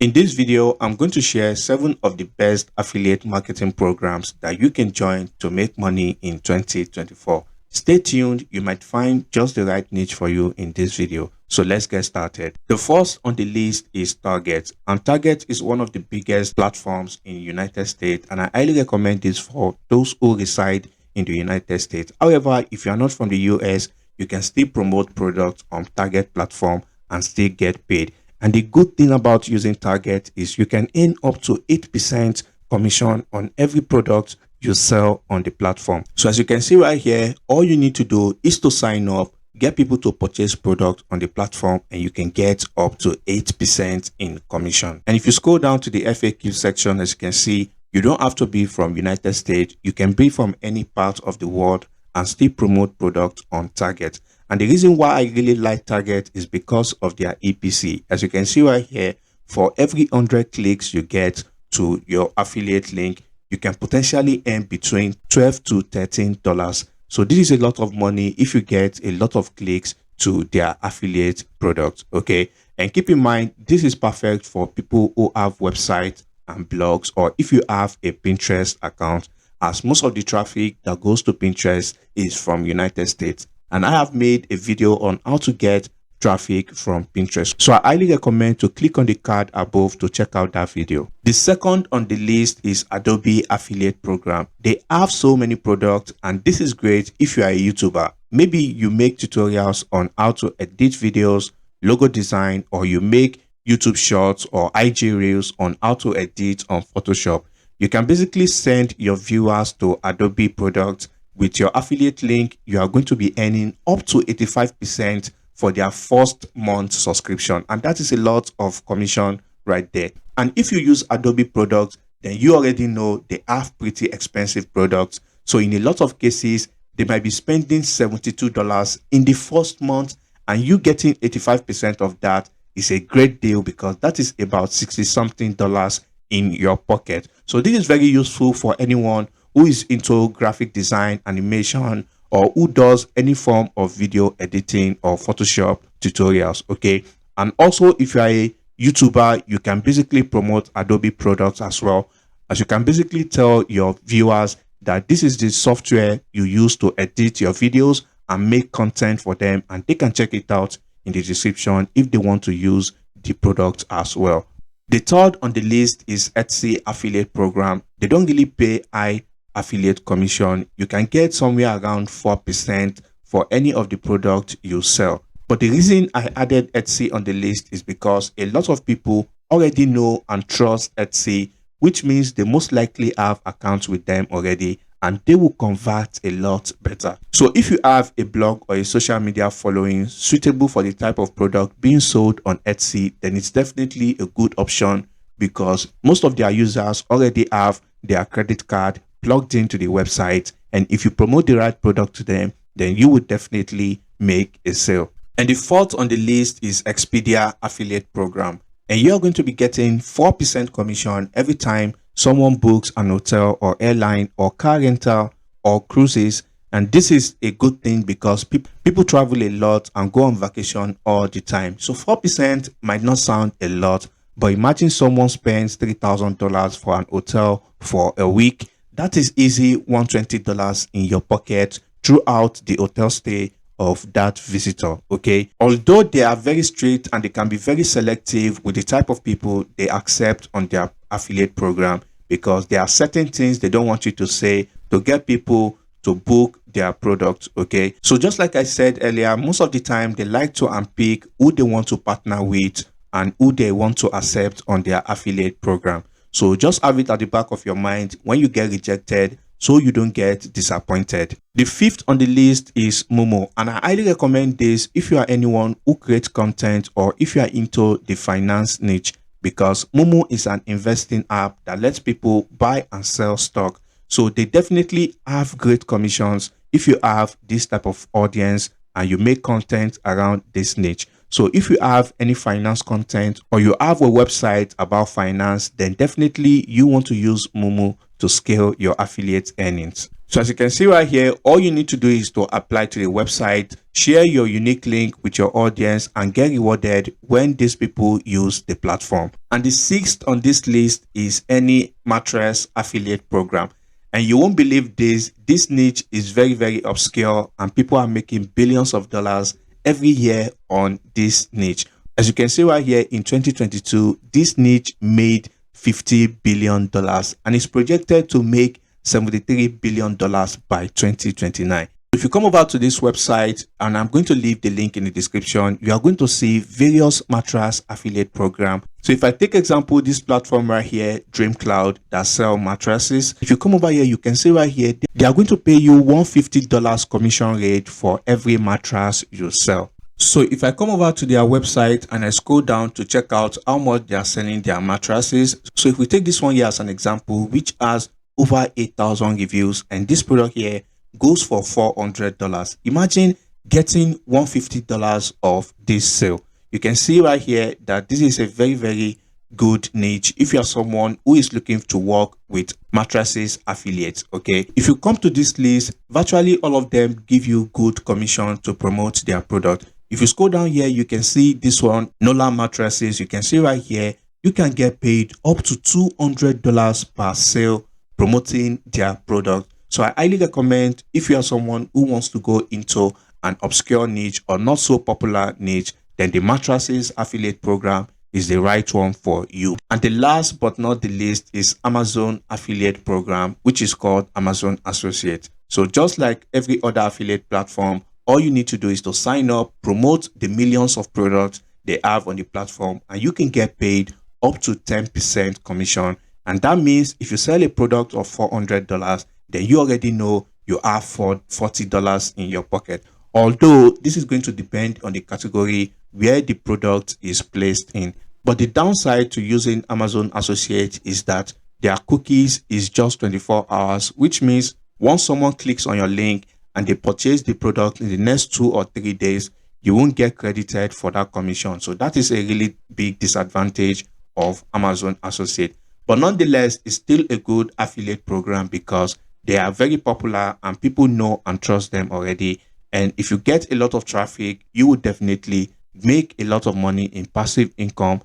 In this video, I'm going to share 7 of the best affiliate marketing programs that you can join to make money in 2024. Stay tuned, you might find just the right niche for you in this video. So let's get started. The first on the list is Target, and Target is one of the biggest platforms in the United States, and I highly recommend this for those who reside in the United States. However, if you are not from the US, you can still promote products on Target platform and still get paid. And the good thing about using Target is you can earn up to 8% commission on every product you sell on the platform. So as you can see right here, all you need to do is to sign up, get people to purchase product on the platform, and you can get up to 8% in commission. And if you scroll down to the FAQ section, as you can see, you don't have to be from United States. You can be from any part of the world and still promote products on Target. And the reason why I really like Target is because of their EPC. As you can see right here, for every 100 clicks you get to your affiliate link, you can potentially earn between $12 to $13. So this is a lot of money if you get a lot of clicks to their affiliate product. Okay. And keep in mind, this is perfect for people who have websites and blogs, or if you have a Pinterest account, as most of the traffic that goes to Pinterest is from United States. And I have made a video on how to get traffic from Pinterest. So I highly recommend to click on the card above to check out that video. The second on the list is Adobe Affiliate Program. They have so many products, and this is great if you are a YouTuber. Maybe you make tutorials on how to edit videos, logo design, or you make YouTube shorts or IG reels on how to edit on Photoshop. You can basically send your viewers to Adobe products. With your affiliate link, you are going to be earning up to 85% for their first month subscription. And that is a lot of commission right there. And if you use Adobe products, then you already know they have pretty expensive products. So in a lot of cases, they might be spending $72 in the first month, and you getting 85% of that is a great deal, because that is about 60 something dollars in your pocket. So this is very useful for anyone who is into graphic design, animation, or who does any form of video editing or Photoshop tutorials. Okay. And also, if you are a YouTuber, you can basically promote Adobe products as well, as you can basically tell your viewers that this is the software you use to edit your videos and make content for them, and they can check it out in the description if they want to use the product as well. The third on the list is Etsy Affiliate Program. They don't really pay high affiliate commission. You can get somewhere around 4% for any of the product you sell. But the reason I added Etsy on the list is because a lot of people already know and trust Etsy, which means they most likely have accounts with them already, and they will convert a lot better. So if you have a blog or a social media following suitable for the type of product being sold on Etsy, then it's definitely a good option, because most of their users already have their credit card plugged into the website. And if you promote the right product to them, then you would definitely make a sale. And the fourth on the list is Expedia Affiliate Program. And you're going to be getting 4% commission every time someone books an hotel or airline or car rental or cruises. And this is a good thing because people travel a lot and go on vacation all the time. So 4% might not sound a lot, but imagine someone spends $3,000 for an hotel for a week. That is easy $120 in your pocket throughout the hotel stay of that visitor. Okay, although they are very strict and they can be very selective with the type of people they accept on their affiliate program, because there are certain things they don't want you to say to get people to book their product. Okay, so just like I said earlier, most of the time they like to unpick who they want to partner with and who they want to accept on their affiliate program. So just have it at the back of your mind when you get rejected, so you don't get disappointed. The fifth on the list is Momo, and I highly recommend this if you are anyone who creates content or if you are into the finance niche, because Momo is an investing app that lets people buy and sell stock. So they definitely have great commissions if you have this type of audience and you make content around this niche. So if you have any finance content or you have a website about finance, then definitely you want to use Momo to scale your affiliate earnings. So as you can see right here, all you need to do is to apply to the website, share your unique link with your audience, and get rewarded when these people use the platform. And the sixth on this list is any mattress affiliate program. And you won't believe this niche is very, very obscure, and people are making billions of dollars every year on this niche. As you can see right here, in 2022, this niche made $50 billion and is projected to make $73 billion by 2029. If you come over to this website, and I'm going to leave the link in the description, you are going to see various mattress affiliate program. So if I take example, this platform right here, Dream Cloud, that sell mattresses. If you come over here, you can see right here, they are going to pay you $150 commission rate for every mattress you sell. So if I come over to their website and I scroll down to check out how much they are selling their mattresses. So if we take this one here as an example, which has over 8,000 reviews, and this product here goes for $400. Imagine getting $150 off this sale. You can see right here that this is a very, very good niche if you are someone who is looking to work with mattresses affiliates. Okay, if you come to this list, virtually all of them give you good commission to promote their product. If you scroll down here, you can see this one, Nola mattresses. You can see right here, you can get paid up to $200 per sale promoting their product. So I highly recommend, if you are someone who wants to go into an obscure niche or not so popular niche, then the mattresses affiliate program is the right one for you. And the last but not the least is Amazon affiliate program, which is called Amazon Associate. So just like every other affiliate platform, all you need to do is to sign up, promote the millions of products they have on the platform, and you can get paid up to 10% commission. And that means if you sell a product of $400, then you already know you have $40 in your pocket. Although this is going to depend on the category where the product is placed in. But the downside to using Amazon Associate is that their cookies is just 24 hours, which means once someone clicks on your link and they purchase the product in the next 2 or 3 days, you won't get credited for that commission. So that is a really big disadvantage of Amazon Associate. But nonetheless, it's still a good affiliate program because they are very popular and people know and trust them already. And if you get a lot of traffic, you will definitely make a lot of money in passive income